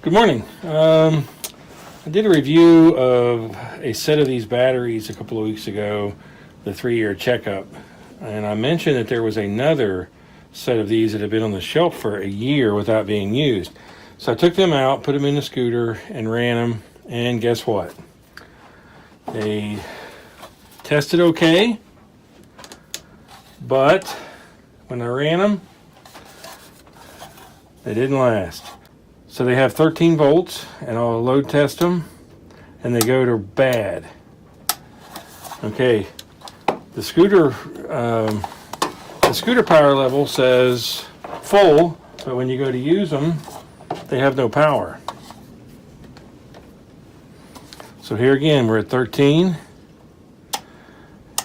Good morning. I did a review of a set of these batteries a couple of weeks ago, the 3-year checkup, and I mentioned that there was another set of these that had been on the shelf for a year without being used. So I took them out, put them in the scooter, and ran them, and guess what? They tested okay, but when I ran them, they didn't last. So they have 13 volts, and I'll load test them, and they go to bad. Okay, the scooter power level says full, but when you go to use them, they have no power. So here again, we're at 13,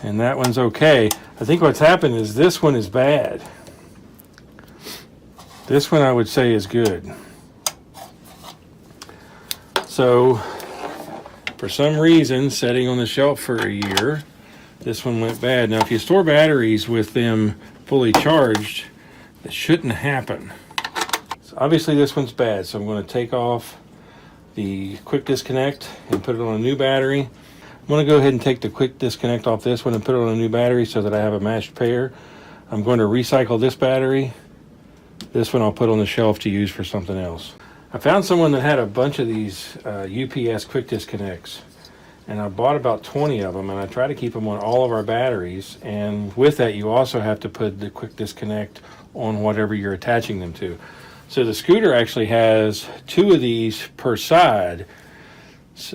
and that one's okay. I think what's happened is this one is bad. This one I would say is good. So, for some reason, setting on the shelf for a year, this one went bad. Now, if you store batteries with them fully charged, that shouldn't happen. So obviously, this one's bad, so I'm going to take off the quick disconnect and put it on a new battery. I'm going to go ahead and take the quick disconnect off this one and put it on a new battery so that I have a matched pair. I'm going to recycle this battery. This one I'll put on the shelf to use for something else. I found someone that had a bunch of these UPS quick disconnects, and I bought about 20 of them, and I try to keep them on all of our batteries, and with that you also have to put the quick disconnect on whatever you're attaching them to. So the scooter actually has 2 of these per side.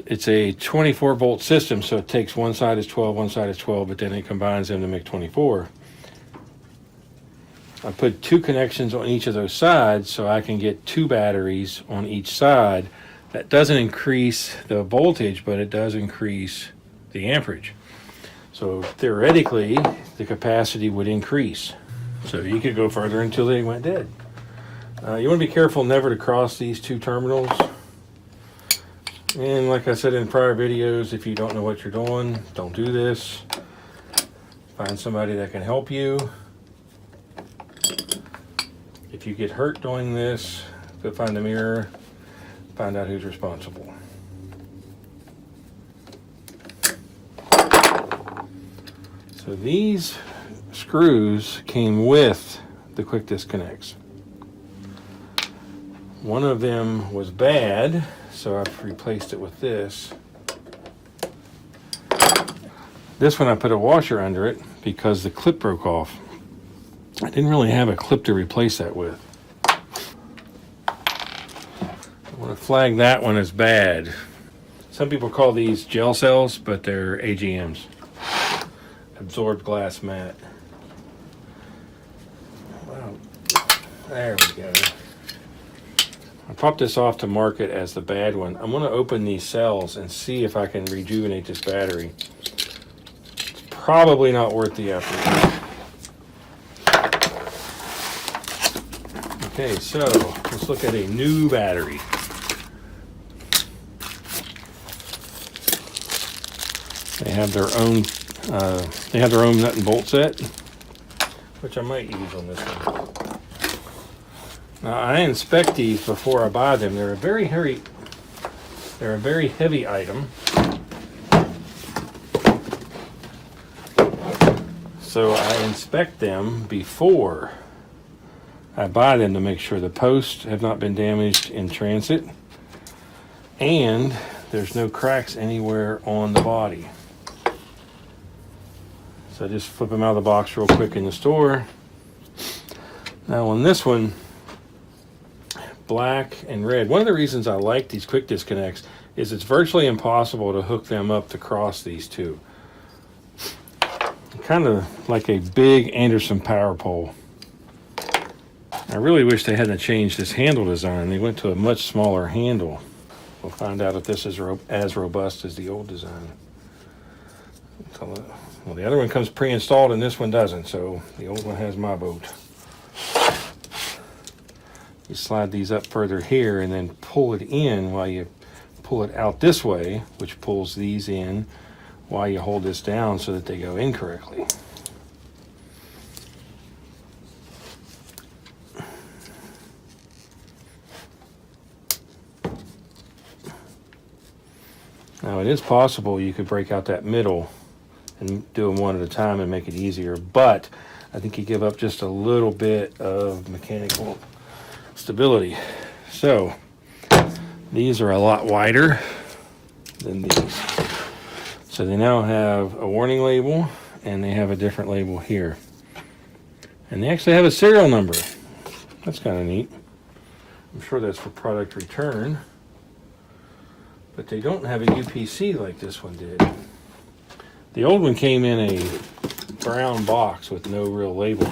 It's a 24 volt system, so it takes one side is 12, one side is 12, but then it combines them to make 24. I put 2 connections on each of those sides so I can get 2 batteries on each side. That doesn't increase the voltage, but it does increase the amperage. So theoretically, the capacity would increase. So you could go further until they went dead. You want to be careful never to cross these 2 terminals. And like I said in prior videos, if you don't know what you're doing, don't do this. Find somebody that can help you. If you get hurt doing this, go find the mirror, find out who's responsible. So these screws came with the quick disconnects. One of them was bad, so I've replaced it with this. This one I put a washer under it because the clip broke off. I didn't really have a clip to replace that with. I want to flag that one as bad. Some people call these gel cells, but they're AGMs. Absorbed glass mat. Wow. There we go. I popped this off to mark it as the bad one. I'm going to open these cells and see if I can rejuvenate this battery. It's probably not worth the effort. Okay, so let's look at a new battery. They have their own nut and bolt set, which I might use on this one. Now I inspect these before I buy them. They're a very heavy item. So I inspect them before I buy them to make sure the posts have not been damaged in transit and there's no cracks anywhere on the body. So I just flip them out of the box real quick in the store. Now on this one, black and red, one of the reasons I like these quick disconnects is it's virtually impossible to hook them up to cross these 2. Kind of like a big Anderson power pole. I really wish they hadn't changed this handle design. They went to a much smaller handle. We'll find out if this is as robust as the old design. Well, the other one comes pre-installed and this one doesn't, so the old one has my boat. You slide these up further here and then pull it in while you pull it out this way, which pulls these in while you hold this down so that they go in correctly. Now it is possible you could break out that middle and do them one at a time and make it easier, but I think you give up just a little bit of mechanical stability. So these are a lot wider than these. So they now have a warning label and they have a different label here. And they actually have a serial number. That's kind of neat. I'm sure that's for product return. But they don't have a UPC like this one did. The old one came in a brown box with no real label,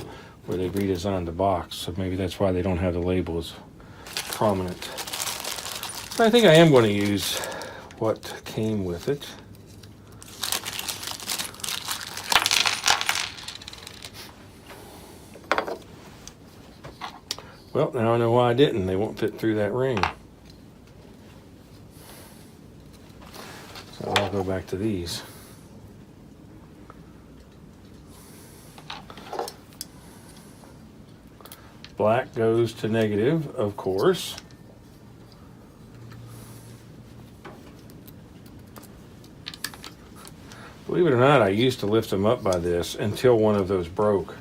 where they redesigned the box. So maybe that's why they don't have the label as prominent. So I think I am going to use what came with it. Well, now I know why I didn't. They won't fit through that ring. So I'll go back to these. Black goes to negative, of course. Believe it or not, I used to lift them up by this until one of those broke.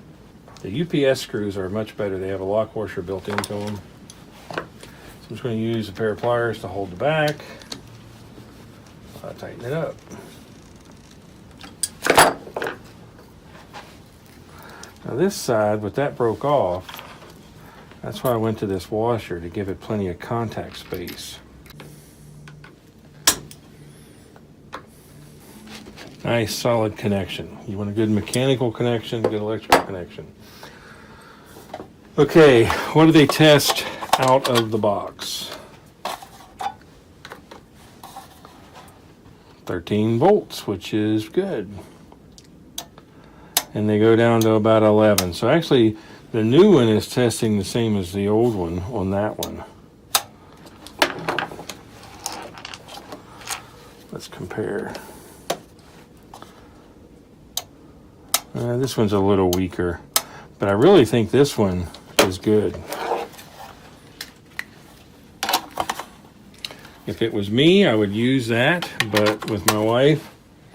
The UPS screws are much better. They have a lock washer built into them. So I'm just going to use a pair of pliers to hold the back. I'll tighten it up. Now this side, with that broke off, that's why I went to this washer, to give it plenty of contact space. Nice solid connection. You want a good mechanical connection, good electrical connection. Okay, what do they test out of the box? 13 volts, which is good. And they go down to about 11. So actually, the new one is testing the same as the old one on that one. Let's compare. This one's a little weaker, but I really think this one is good. If it was me, I would use that, but with my wife,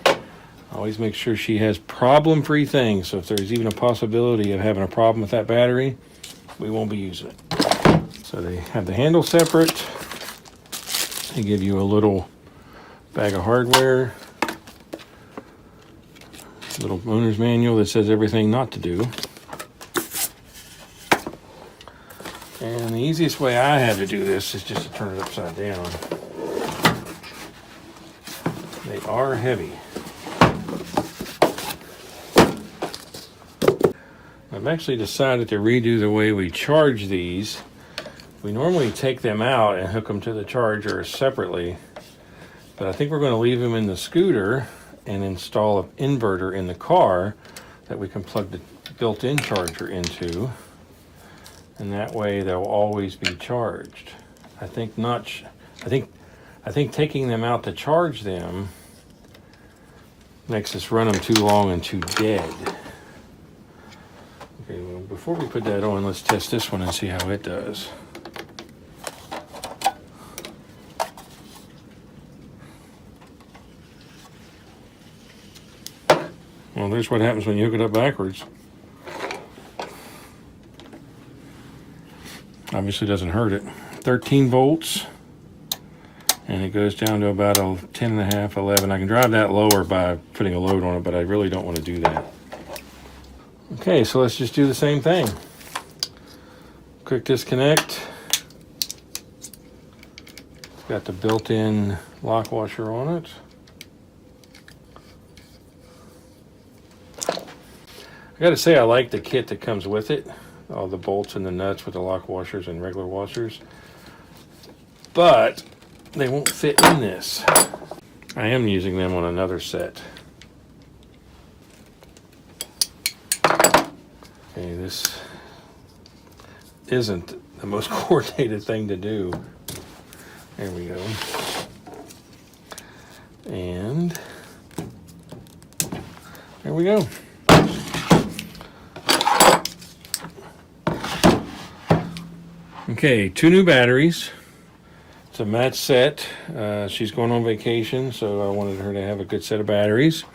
I always make sure she has problem-free things. So if there's even a possibility of having a problem with that battery, we won't be using it. So they have the handle separate. They give you a little bag of hardware, little owner's manual that says everything not to do. And the easiest way I have to do this is just to turn it upside down. They are heavy. I've actually decided to redo the way we charge these. We normally take them out and hook them to the charger separately, but I think we're going to leave them in the scooter and install an inverter in the car that we can plug the built-in charger into, and that way they'll always be charged. I think taking them out to charge them makes us run them too long and too dead. Okay, well, before we put that on, let's test this one and see how it does. Well, there's what happens when you hook it up backwards. Obviously doesn't hurt it. 13 volts, and it goes down to about a 10 and a half, 11. I can drive that lower by putting a load on it, but I really don't want to do that. Okay, so let's just do the same thing. Quick disconnect. It's got the built-in lock washer on it. I gotta say, I like the kit that comes with it. All the bolts and the nuts with the lock washers and regular washers. But they won't fit in this. I am using them on another set. Okay, this isn't the most coordinated thing to do. There we go. And there we go. Okay, 2 new batteries. It's a match set. She's going on vacation, so I wanted her to have a good set of batteries.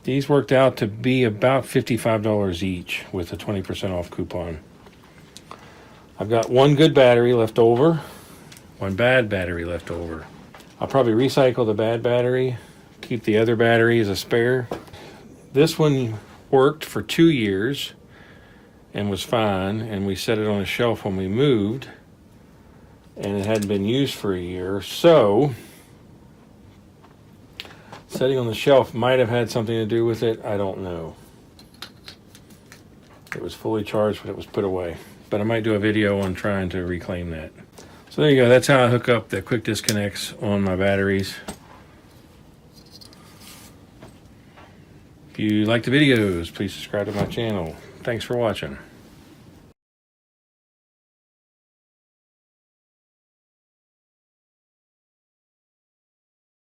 These worked out to be about $55 each with a 20% off coupon. I've got one good battery left over, one bad battery left over. I'll probably recycle the bad battery, keep the other battery as a spare. This one worked for 2 years and was fine, and we set it on a shelf when we moved, and it hadn't been used for a year. So setting on the shelf might have had something to do with it. I don't know. It was fully charged when it was put away, but I might do a video on trying to reclaim that. So there you go. That's how I hook up the quick disconnects on my batteries. If you like the videos, please subscribe to my channel. Thanks for watching.